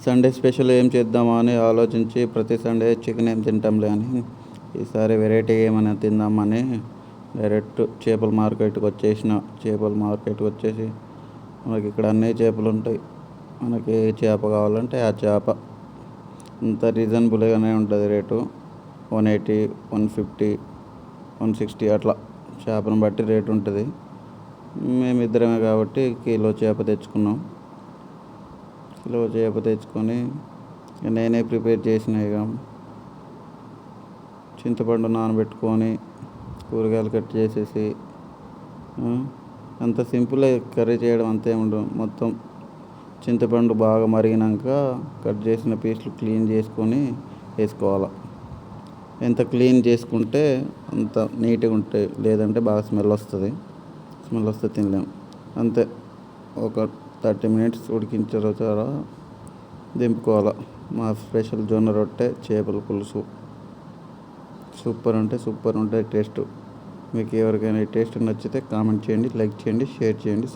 Sunday special ఏం చేద్దామా అని ఆలోచించి ప్రతి సండే చికెన్ ఏం తింటాంలే అని ఈసారి వెరైటీ ఏమైనా తిందామని డైరెక్ట్ చేపల మార్కెట్కి వచ్చేసి మనకి ఇక్కడ అన్ని చేపలు ఉంటాయి. మనకి ఏ చేప కావాలంటే ఆ చేప అంత రీజనబుల్గానే ఉంటుంది రేటు. 180, 150, 160 అట్లా చేపను బట్టి రేటు ఉంటుంది. మేమిద్దరమే కాబట్టి కిలో చేప తెచ్చుకున్నాం. కిలో చేప తెచ్చుకొని నేనే ప్రిపేర్ చేసిన ఇక చింతపండు నానబెట్టుకొని కూరగాయలు కట్ చేసేసి అంత సింపుల్ కర్రీ చేయడం అంతే ఉండదు. మొత్తం చింతపండు బాగా మరిగినాక కట్ చేసిన పీసులు క్లీన్ చేసుకొని వేసుకోవాలి. ఎంత క్లీన్ చేసుకుంటే అంత నీట్గా ఉంటాయి, లేదంటే బాగా స్మెల్ వస్తే తినలేం. అంతే, ఒక 30 minutes ఉడికించిన తర్వాత దింపుకోవాలి. మా స్పెషల్ జొన్న రొట్టె చేపల పులుసు సూపర్ అంటే సూపర్ ఉంటాయి టేస్ట్. మీకు ఎవరికైనా ఈ టేస్ట్ నచ్చితే కామెంట్ చేయండి, లైక్ చేయండి, షేర్ చేయండి.